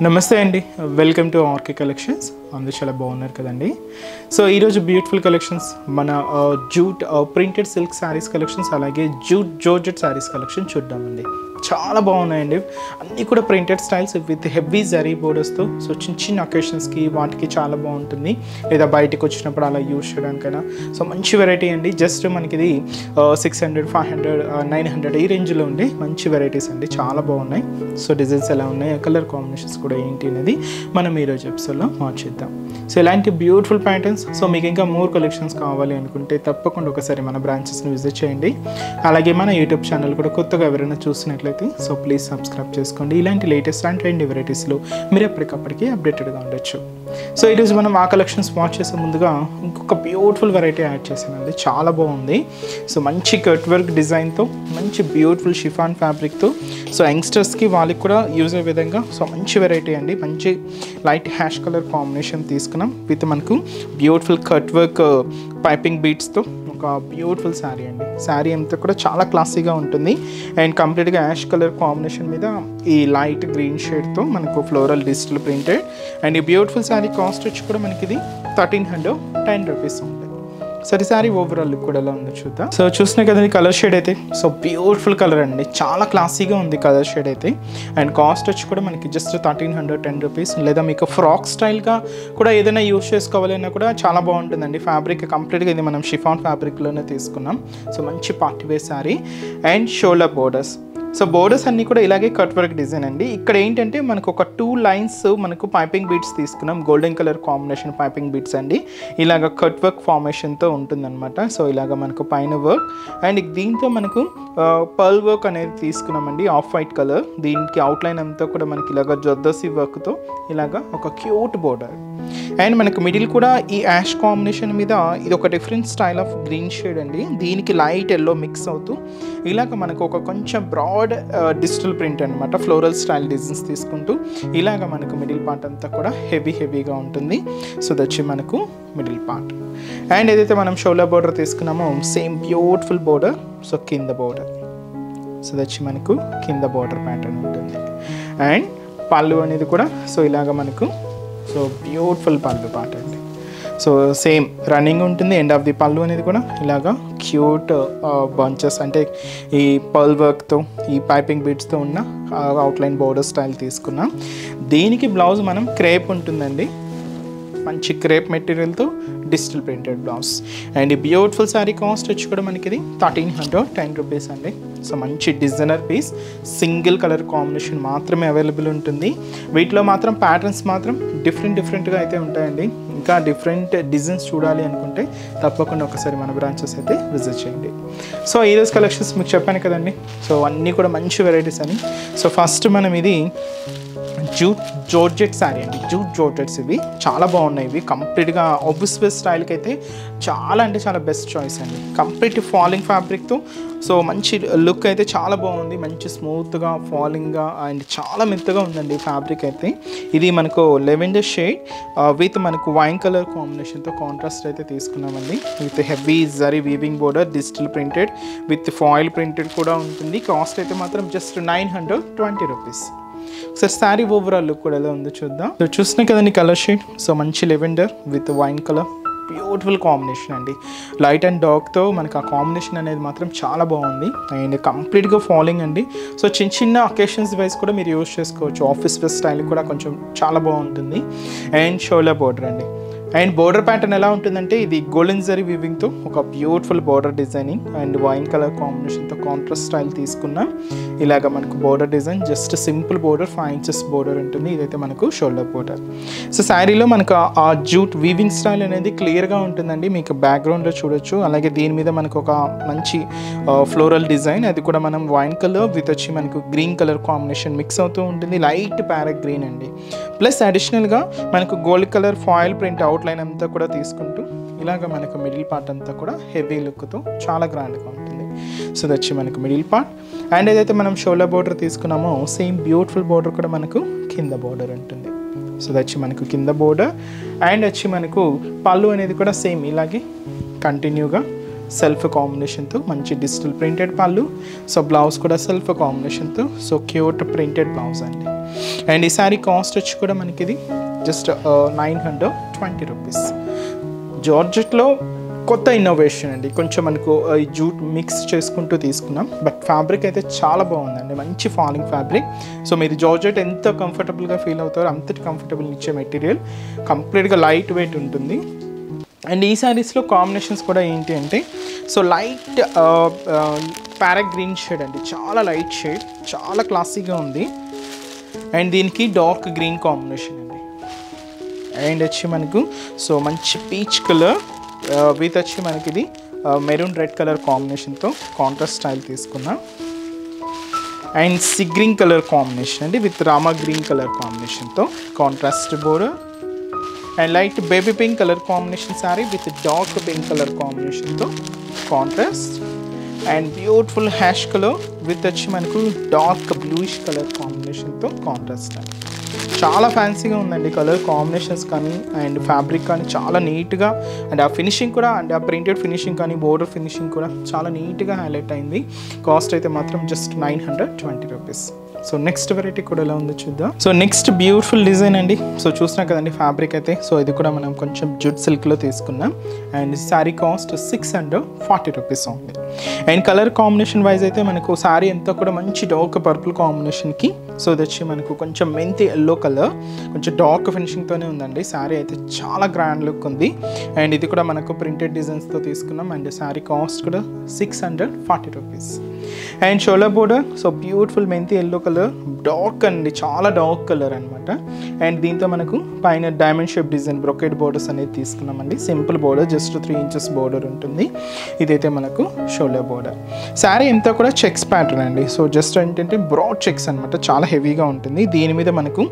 నమస్తే అండి welcome to RK collections అందరూ చాలా బాగున్నారు కదండి. సో ఈరోజు బ్యూటిఫుల్ కలెక్షన్స్ మన jute printed silk saris collections అలాగే జూట్ జార్జెట్ శారీస్ కలెక్షన్ చూద్దామండి. చాలా బాగున్నాయండి. అన్నీ కూడా printed styles with heavy zari బోర్డర్స్తో. సో చిన్న చిన్న అకేషన్స్కి వాటికి చాలా బాగుంటుంది, లేదా బయటకు వచ్చినప్పుడు అలా యూజ్ చేయడానికైనా. సో మంచి వెరైటీ అండి. జస్ట్ మనకి ఇది 600, 500, 900 ఈ రేంజ్లో ఉండే మంచి వెరైటీస్ అండి. చాలా బాగున్నాయి. సో డిజైన్స్ ఎలా ఉన్నాయి, కలర్ కాంబినేషన్స్ కూడా ఏంటి అనేది మనం ఈరోజు ఎపిసోడ్లో మార్చేద్దాం. సో ఇలాంటి బ్యూటిఫుల్ ప్యాటర్న్స్. సో మీకు ఇంకా మోర్ కలెక్షన్స్ కావాలి అనుకుంటే తప్పకుండా ఒకసారి మన బ్రాంచెస్ని విజిట్ చేయండి. అలాగే మన యూట్యూబ్ ఛానల్ కూడా కొత్తగా ఎవరైనా చూసినట్లయితే సో ప్లీజ్ సబ్స్క్రైబ్ చేసుకోండి. ఇలాంటి లేటెస్ట్ అండ్ ట్రెండ్ వెరైటీస్లో మీరు ఎప్పటికప్పటికీ అప్డేటెడ్గా ఉండొచ్చు. సో ఈరోజు మనం ఆ కలెక్షన్స్ వాచ్ చేసే ముందుగా ఇంకొక బ్యూటిఫుల్ వెరైటీ యాడ్ చేసానండి. చాలా బాగుంది. సో మంచి కట్ వర్క్ డిజైన్తో, మంచి బ్యూటిఫుల్ షిఫాన్ ఫ్యాబ్రిక్తో, సో యంగ్స్టర్స్కి వాళ్ళకి కూడా యూజ్ అయ్యే విధంగా సో మంచి వెరైటీ అండి. మంచి లైట్ హ్యాష్ కలర్ కాంబినేషన్ తీసుకున్నాం విత్ మనకు బ్యూటిఫుల్ కట్ వర్క్ పైపింగ్ బీట్స్తో ఒక బ్యూటిఫుల్ శారీ అండి. శారీ అంతా కూడా చాలా క్లాసీగా ఉంటుంది అండ్ కంప్లీట్గా యాష్ కలర్ కాంబినేషన్ మీద ఈ లైట్ గ్రీన్ షేడ్తో మనకు ఫ్లోరల్ డిజిటల్ ప్రింటెడ్. అండ్ ఈ బ్యూటిఫుల్ శారీ కాస్ట్ వచ్చి కూడా మనకి ఇది 1310 రూపీస్ ఉంటుంది. సరే శారీ ఓవరాల్ లుక్ కూడా ఎలా ఉందో చూద్దాం. సో చూసినా కదండి కలర్ షేడ్ అయితే సో బ్యూటిఫుల్ కలర్ అండి. చాలా క్లాసీగా ఉంది కలర్ షేడ్ అయితే. అండ్ కాస్ట్ వచ్చి కూడా మనకి జస్ట్ 1310 రూపీస్. లేదా మీకు ఫ్రాక్ స్టైల్గా కూడా ఏదైనా యూజ్ చేసుకోవాలన్నా కూడా చాలా బాగుంటుందండి. ఫ్యాబ్రిక్ కంప్లీట్గా ఇది మనం షిఫాన్ ఫ్యాబ్రిక్లోనే తీసుకున్నాం. సో మంచి party wear sari and shoulder borders. So borders అన్నీ కూడా ఇలాగే కట్ వర్క్ డిజైన్ అండి. ఇక్కడ ఏంటంటే మనకు ఒక 2 లైన్స్ మనకు పైపింగ్ బీట్స్ తీసుకున్నాం. Golden colour combination piping beads అండి. ఇలాగ కట్ వర్క్ ఫార్మేషన్తో ఉంటుందన్నమాట. సో ఇలాగ మనకు పైన వర్క్ అండ్ దీంతో మనకు పర్ల్ వర్క్ అనేది తీసుకున్నామండి. Off white colour. దీనికి అవుట్లైన్ అంతా కూడా మనకి ఇలాగ జొద్దసి వర్క్తో ఇలాగ ఒక క్యూట్ బోర్డర్. అండ్ మనకు మిడిల్ కూడా ఈ యాష్ కాంబినేషన్ మీద ఇది ఒక different style of green shade అండి. దీనికి లైట్ ఎల్లో మిక్స్ అవుతూ ఇలాగ మనకు ఒక కొంచెం బ్రాడ్ డిజిటల్ ప్రింట్ అనమాట. ఫ్లోరల్ స్టైల్ డిజైన్స్ తీసుకుంటూ ఇలాగ మనకు మిడిల్ పార్ట్ అంతా కూడా హెవీగా ఉంటుంది. సో దచ్చి మనకు మిడిల్ పార్ట్. అండ్ ఏదైతే మనం షోల్డర్ బోర్డర్ తీసుకున్నామో సేమ్ బ్యూటిఫుల్ బోర్డర్. సో కింద బోర్డర్. సో దచ్చి మనకు కింద బోర్డర్ ప్యాటర్న్ ఉంటుంది. అండ్ పళ్ళు అనేది కూడా సో ఇలాగ మనకు సో బ్యూటిఫుల్ పళ్ళు పార్ట్ అండి. సో సేమ్ రన్నింగ్ ఉంటుంది. ఎండ్ ఆఫ్ ది పళ్ళు అనేది కూడా ఇలాగా క్యూట్ బంచెస్ అంటే ఈ పర్ల్ వర్క్తో ఈ పైపింగ్ బీట్స్తో ఉన్న అవుట్లైన్ బోర్డర్ స్టైల్ తీసుకున్నాం. దీనికి బ్లౌజ్ మనం క్రేప్ ఉంటుందండి. మంచి క్రేప్ మెటీరియల్తో డిజిటల్ ప్రింటెడ్ బ్లౌజ్. అండ్ ఈ బ్యూటిఫుల్ శారీ కాస్ట్ వచ్చి కూడా మనకి ఇది 1310 రూపీస్ అండి. సో మంచి designer piece. Single colour combination మాత్రమే అవైలబుల్ ఉంటుంది. వీటిలో మాత్రం ప్యాటర్న్స్ మాత్రం డిఫరెంట్గా అయితే ఉంటాయండి. ఇంకా డిఫరెంట్ డిజైన్స్ చూడాలి అనుకుంటే తప్పకుండా ఒకసారి మన బ్రాంచెస్ అయితే విజిట్ చేయండి. సో ఈరోజు కలెక్షన్స్ మీకు చెప్పాను కదండి. సో అన్నీ కూడా మంచి వెరైటీస్ అని. సో ఫస్ట్ మనం ఇది జూట్ జార్జెట్ శారీ అండి. జూట్ జార్జెట్స్ ఇవి చాలా బాగున్నాయి. ఇవి కంప్లీట్గా ఆఫీస్ వేర్ స్టైల్కి అయితే చాలా అంటే చాలా బెస్ట్ చాయిస్ అండి. కంప్లీట్ ఫాలింగ్ ఫ్యాబ్రిక్తో సో మంచి లుక్ అయితే చాలా బాగుంది. మంచి స్మూత్గా ఫాలింగ్గా అండ్ చాలా మెత్తగా ఉందండి ఫ్యాబ్రిక్ అయితే. ఇది మనకు లెవెండర్ షేడ్ విత్ మనకు వైన్ కలర్ కాంబినేషన్తో కాంట్రాస్ట్ అయితే తీసుకున్నామండి. With heavy zari weaving border digital printed with foil printed కూడా ఉంటుంది. కాస్ట్ అయితే మాత్రం జస్ట్ 920 రూపీస్. ఒకసారి శారీ ఓవరాల్ లుక్ కూడా ఎలా ఉందో చూద్దాం. సో చూసినా కదండి కలర్ షేడ్. సో మంచి lavender with wine colour beautiful combination అండి. లైట్ అండ్ డార్క్తో మనకు ఆ కాంబినేషన్ అనేది మాత్రం చాలా బాగుంది. అండ్ కంప్లీట్గా ఫాలింగ్ అండి. సో చిన్న అకేషన్స్ వైజ్ కూడా మీరు యూజ్ చేసుకోవచ్చు. ఆఫీస్ వేర్ స్టైల్ కూడా కొంచెం చాలా బాగుంటుంది. అండ్ షోల్డర్ బోర్డర్ అండి. అండ్ బోర్డర్ ప్యాటర్న్ ఎలా ఉంటుందంటే ఇది గోల్డెన్ జరీ వీవింగ్తో ఒక beautiful border designing and wine colour కాంబినేషన్తో కాంట్రాస్ట్ స్టైల్ తీసుకున్నాం. ఇలాగ మనకు border design just simple border 5 inches border ఉంటుంది. ఇదైతే మనకు షోల్డర్ బోర్డర్. సో శారీలో మనకు ఆ జూట్ వీవింగ్ స్టైల్ అనేది క్లియర్గా ఉంటుందండి. మీకు బ్యాక్గ్రౌండ్లో చూడొచ్చు. అలాగే దీని మీద మనకు ఒక మంచి ఫ్లోరల్ డిజైన్. అది కూడా మనం వైన్ కలర్ విత్ వచ్చి మనకు గ్రీన్ కలర్ కాంబినేషన్ మిక్స్ అవుతూ ఉంటుంది. లైట్ ప్యారెట్ గ్రీన్ అండి. ప్లస్ అడిషనల్గా మనకు gold colour foil print outline అంతా కూడా తీసుకుంటూ ఇలాగ మనకు మిడిల్ పార్ట్ అంతా కూడా హెవీ లుక్తో చాలా గ్రాండ్గా ఉంటుంది. సో దచ్చి మనకు మిడిల్ పార్ట్. అండ్ ఏదైతే మనం షోల్డర్ బోర్డర్ తీసుకున్నామో సేమ్ బ్యూటిఫుల్ బోర్డర్ కూడా మనకు కింద బోర్డర్ ఉంటుంది. సో దచ్చి మనకు కింద బోర్డర్. అండ్ వచ్చి మనకు పళ్ళు అనేది కూడా సేమ్ ఇలాగే కంటిన్యూగా సెల్ఫ్ కాంబినేషన్తో మంచి డిజిటల్ ప్రింటెడ్ పళ్ళు. సో బ్లౌజ్ కూడా సెల్ఫ్ కాంబినేషన్తో సో క్యూట్ ప్రింటెడ్ బ్లౌజ్ అండి. అండ్ ఈ శారీ కాస్ట్ వచ్చి కూడా మనకి ఇది జస్ట్ 920 రూపీస్. జార్జెట్లో కొత్త ఇన్నోవేషన్ అండి, కొంచెం మనకు ఈ జూట్ మిక్స్ చేసుకుంటూ తీసుకున్నాం. బట్ ఫ్యాబ్రిక్ అయితే చాలా బాగుందండి, మంచి ఫాలింగ్ ఫ్యాబ్రిక్. సో మీరు జార్జెట్ ఎంత కంఫర్టబుల్గా ఫీల్ అవుతారో అంతటి కంఫర్టబుల్ ఇచ్చే మెటీరియల్, కంప్లీట్గా లైట్ వెయిట్ ఉంటుంది. అండ్ ఈ శారీస్లో కాంబినేషన్స్ కూడా ఏంటి అంటే, so light parrot green shade అండి, చాలా లైట్ షేడ్, చాలా క్లాసీగా ఉంది. అండ్ దీనికి డార్క్ గ్రీన్ కాంబినేషన్ అండి. అండ్ వచ్చి మనకు సో మంచి పీచ్ కలర్ విత్ వచ్చి మనకి ఇది మెరూన్ రెడ్ కలర్ కాంబినేషన్తో కాంట్రాస్ట్ స్టైల్ తీసుకున్నాం. And sea green colour combination అండి విత్ రామా గ్రీన్ కలర్ కాంబినేషన్తో contrast border. And light baby pink colour combination sari with dark pink colour కాంబినేషన్తో contrast. And beautiful hash colour with వచ్చి మనకు dark bluish colour కాంబినేషన్తో contrast. చాలా ఫ్యాన్సీగా ఉందండి కలర్ కాంబినేషన్స్ కానీ అండ్ ఫ్యాబ్రిక్ కానీ చాలా నీట్గా, అండ్ ఆ ఫినిషింగ్ కూడా, అండ్ ఆ ప్రింటెడ్ ఫినిషింగ్ కానీ బోర్డర్ ఫినిషింగ్ కూడా చాలా నీట్గా హైలైట్ అయింది. కాస్ట్ అయితే మాత్రం just 920 rupees. So next variety కూడా ఎలా ఉందో చూద్దాం. సో నెక్స్ట్ బ్యూటిఫుల్ డిజైన్ అండి. సో చూసినా కదండి ఫ్యాబ్రిక్ అయితే, సో ఇది కూడా మనం కొంచెం జూట్ సిల్క్లో తీసుకున్నాం. అండ్ శారీ కాస్ట్ 640 రూపీస్ ఉంది. అండ్ కలర్ కాంబినేషన్ వైజ్ అయితే మనకు శారీ అంతా కూడా మంచి డార్క్ పర్పుల్ కాంబినేషన్కి, సో ఇది వచ్చి మనకు కొంచెం మెంతి ఎల్లో కలర్, కొంచెం డార్క్ ఫినిషింగ్తోనే ఉందండి. శారీ అయితే చాలా గ్రాండ్ లుక్ ఉంది. అండ్ ఇది కూడా మనకు ప్రింటెడ్ డిజైన్స్తో తీసుకున్నాం. అండ్ శారీ కాస్ట్ కూడా 640 రూపీస్. అండ్ షోలా బోర్డర్, సో బ్యూటిఫుల్ మెంతి ఎల్లో కలర్, డార్క్ అండి, చాలా డార్క్ కలర్ అనమాట. అండ్ దీంతో మనకు పైన diamond shape design brocade borders అనేది తీసుకున్నామండి. Simple border, just 3 inches border ఉంటుంది. ఇదైతే మనకు షోలా బోర్డర్. శారీ అంతా కూడా చెక్స్ ప్యాటర్న్ అండి. సో జస్ట్ ఏంటంటే బ్రాడ్ చెక్స్ అనమాట, చాలా హెవీగా ఉంటుంది. దీని మీద మనకు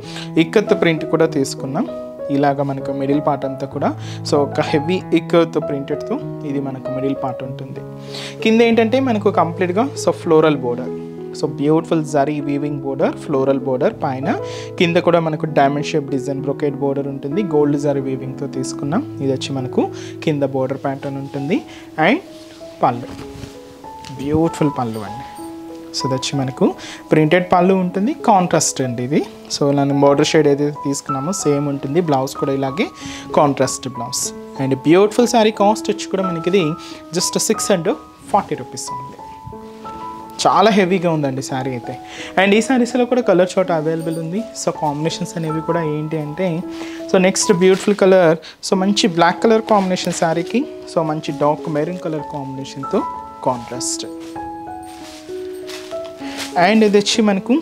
ఇక్కత్ ప్రింట్ కూడా తీసుకున్నాం. ఇలాగ మనకు మిడిల్ పార్ట్ అంతా కూడా సో ఒక హెవీ ఇక్కత్ ప్రింటెడ్తో ఇది మనకు మిడిల్ పార్ట్ ఉంటుంది. కింద ఏంటంటే మనకు కంప్లీట్గా so floral border, so beautiful zari weaving border, floral border పైన, కింద కూడా మనకు diamond shape design brocade border ఉంటుంది. గోల్డ్ జరీ వీవింగ్తో తీసుకున్నాం. ఇది వచ్చి మనకు కింద బోర్డర్ ప్యాటర్న్ ఉంటుంది. అండ్ పళ్ళు, బ్యూటిఫుల్ పళ్ళు అండి. సో ఇది వచ్చి మనకు ప్రింటెడ్ పళ్ళు ఉంటుంది, కాంట్రాస్ట్ అండి ఇది. సో నేను బోర్డర్ షేడ్ ఏదైతే తీసుకున్నామో సేమ్ ఉంటుంది. బ్లౌజ్ కూడా ఇలాగే contrast blouse. And beautiful sari cost వచ్చి కూడా మనకి ఇది జస్ట్ 640 రూపీస్ ఉంది. చాలా హెవీగా ఉందండి శారీ అయితే. అండ్ ఈ శారీస్లో కూడా కలర్ చోట అవైలబుల్ ఉంది. సో కాంబినేషన్స్ అనేవి కూడా ఏంటి అంటే, so next beautiful colour, so మంచి బ్లాక్ కలర్ కాంబినేషన్ శారీకి, సో మంచి డార్క్ మెరూన్ కలర్ కాంబినేషన్తో కాంట్రాస్ట్. అండ్ ఇది వచ్చి మనకు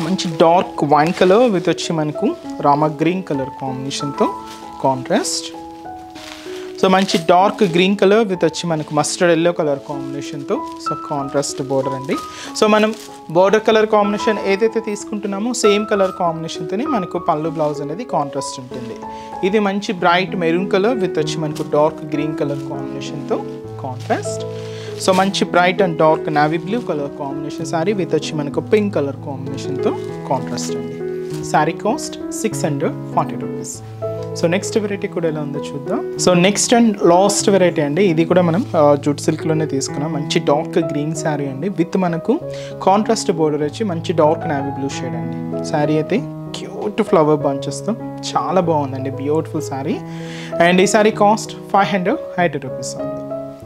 మంచి డార్క్ వైన్ కలర్ విత్ వచ్చి మనకు రామా గ్రీన్ కలర్ కాంబినేషన్తో కాంట్రాస్ట్. సో మంచి డార్క్ గ్రీన్ కలర్ విత్ వచ్చి మనకు మస్టర్డ్ ఎల్లో కలర్ కాంబినేషన్తో సో కాంట్రాస్ట్ బోర్డర్ అండి. సో మనం బోర్డర్ కలర్ కాంబినేషన్ ఏదైతే తీసుకుంటున్నామో సేమ్ కలర్ కాంబినేషన్తోనే మనకు పళ్ళు బ్లౌజ్ అనేది కాంట్రాస్ట్ ఉంటుంది. ఇది మంచి బ్రైట్ మెరూన్ కలర్ విత్ వచ్చి మనకు డార్క్ గ్రీన్ కలర్ కాంబినేషన్తో కాంట్రాస్ట్. సో మంచి bright and dark navy blue colour combination sari with వచ్చి మనకు పింక్ కలర్ కాంబినేషన్తో కాంట్రాస్ట్ అండి. Sari cost 640 rupees. So next variety కూడా ఎలా ఉందో చూద్దాం. So next and last variety అండి. ఇది కూడా మనం జూట్ సిల్క్లోనే తీసుకున్నాం. మంచి డార్క్ గ్రీన్ శారీ అండి విత్ మనకు కాంట్రాస్ట్ బోర్డర్ వచ్చి మంచి డార్క్ నావీ బ్లూ షేడ్ అండి. శారీ అయితే క్యూట్ ఫ్లవర్ బంచెస్తో చాలా బాగుందండి, బ్యూటిఫుల్ శారీ. అండ్ ఈ శారీ కాస్ట్ 580 రూపీస్ ఉంది.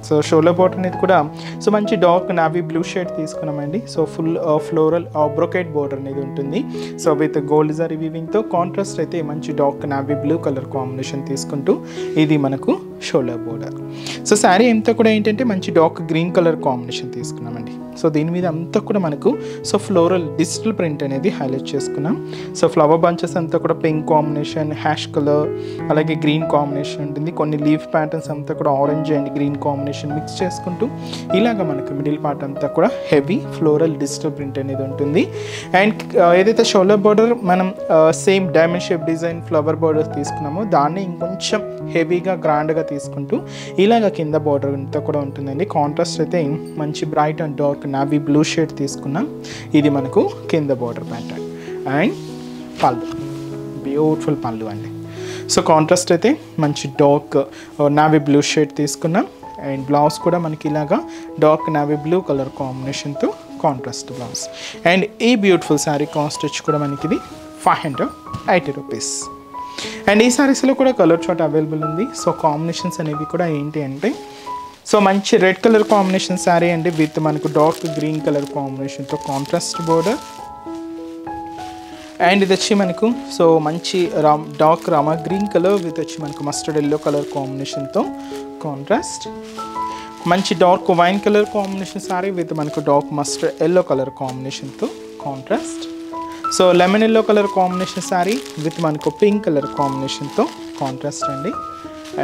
సో షోలా బోర్డర్ అనేది కూడా సో మంచి డార్క్ నావీ బ్లూ షేడ్ తీసుకున్నామండి. So full floral brocade border అనేది ఉంటుంది. సో విత్ గోల్డ్ జరీ వీవింగ్తో కాంట్రాస్ట్ అయితే మంచి dark navy blue colour combination తీసుకుంటూ ఇది మనకు షోలా బోర్డర్. సో శారీ అంతా కూడా ఏంటంటే మంచి డార్క్ గ్రీన్ కలర్ కాంబినేషన్ తీసుకున్నామండి. సో దీని మీద అంతా కూడా మనకు సో ఫ్లోరల్ డిజిటల్ ప్రింట్ అనేది హైలైట్ చేసుకున్నాం. సో ఫ్లవర్ బంచెస్ అంతా కూడా పింక్ కాంబినేషన్, హ్యాష్ కలర్, అలాగే గ్రీన్ కాంబినేషన్ ఉంటుంది. కొన్ని లీఫ్ ప్యాటర్న్స్ అంతా కూడా orange and green combination mix చేసుకుంటూ ఇలాగ మనకు మిడిల్ పార్ట్ అంతా కూడా హెవీ ఫ్లోరల్ డిజిటల్ ప్రింట్ అనేది ఉంటుంది. అండ్ ఏదైతే షోల్డర్ బోర్డర్ మనం same diamond shape design flower border తీసుకున్నామో దాన్ని ఇంకొంచెం హెవీగా గ్రాండ్గా తీసుకుంటూ ఇలాగ కింద బోర్డర్ అంతా కూడా ఉంటుందండి. కాంట్రాస్ట్ అయితే మంచి bright and dark navy blue shade తీసుకున్నాం. ఇది మనకు కింద బోర్డర్ ప్యాటర్న్. అండ్ పళ్ళు, బ్యూటిఫుల్ పళ్ళు అండి. సో కాంట్రాస్ట్ అయితే మంచి డార్క్ నావీ బ్లూ షేడ్ తీసుకున్నాం. అండ్ బ్లౌజ్ కూడా మనకి ఇలాగా డార్క్ నావీ బ్లూ కలర్ కాంబినేషన్తో కాంట్రాస్ట్ బ్లౌజ్. అండ్ ఈ బ్యూటిఫుల్ శారీ కాస్ట్ వచ్చి కూడా మనకి ఇది 580 రూపీస్. అండ్ ఈ శారీస్లో కూడా కలర్ చార్ట్ అవైలబుల్ ఉంది. సో కాంబినేషన్స్ అనేవి కూడా ఏంటి అంటే, సో మంచి రెడ్ కలర్ కాంబినేషన్ శారీ అండి విత్ మనకు డార్క్ గ్రీన్ కలర్ కాంబినేషన్తో కాంట్రాస్ట్ బోర్డర్. అండ్ ఇది వచ్చి మనకు సో మంచి dark Rama green colour with వచ్చి మనకు మస్టర్డ్ ఎల్లో కలర్ కాంబినేషన్తో కాంట్రాస్ట్. మంచి dark wine colour combination sari with మనకు డార్క్ మస్టర్డ్ ఎల్లో కలర్ కాంబినేషన్తో contrast. So lemon yellow colour combination sari with మనకు పింక్ కలర్ కాంబినేషన్తో కాంట్రాస్ట్ అండి.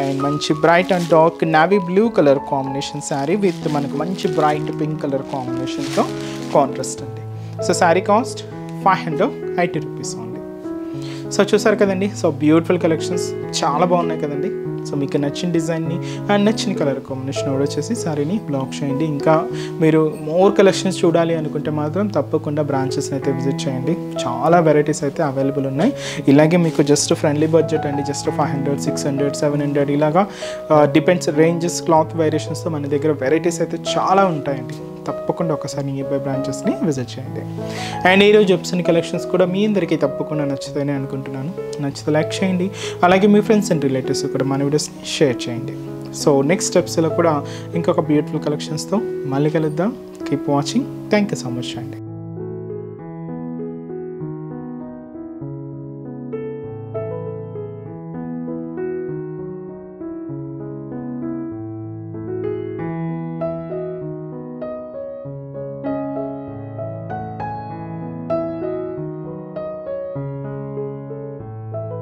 అండ్ మంచి bright and dark navy blue colour combination sari with మనకు మంచి బ్రైట్ పింక్ కలర్ కాంబినేషన్తో contrast అండి. So sari cost 580 rupees only. So చూసారు కదండి, సో బ్యూటిఫుల్ కలెక్షన్స్ చాలా బాగున్నాయి కదండి. సో మీకు నచ్చిన డిజైన్ని అండ్ నచ్చిన కలర్ కాంబినేషన్ ఆర్డర్ చేసి శారీని బ్లాక్ చేయండి. ఇంకా మీరు మోర్ కలెక్షన్స్ చూడాలి అనుకుంటే మాత్రం తప్పకుండా బ్రాంచెస్ని అయితే విజిట్ చేయండి. చాలా వెరైటీస్ అయితే అవైలబుల్ ఉన్నాయి. ఇలాగే మీకు జస్ట్ ఫ్రెండ్లీ బడ్జెట్ అండి, జస్ట్ 500, 600, 700 ఇలాగా డిపెండ్స్ రేంజెస్ క్లాత్ వేరియేషన్స్తో మన దగ్గర వెరైటీస్ అయితే చాలా ఉంటాయండి. తప్పకుండా ఒకసారి నియర్ బ్రాంచెస్ని విజిట్ చేయండి. అండ్ ఈరోజు చెప్తున్న కలెక్షన్స్ కూడా మీ అందరికీ తప్పకుండా నచ్చుతాయని అనుకుంటున్నాను. నచ్చితే లైక్ చేయండి, అలాగే మీ ఫ్రెండ్స్ అండ్ రిలేటివ్స్ కూడా మన వీడియోస్ని షేర్ చేయండి. సో నెక్స్ట్ స్టెప్స్లో కూడా ఇంకొక బ్యూటిఫుల్ కలెక్షన్స్తో మళ్ళీ కలుద్దాం. Keep watching. Thank you so much అండి.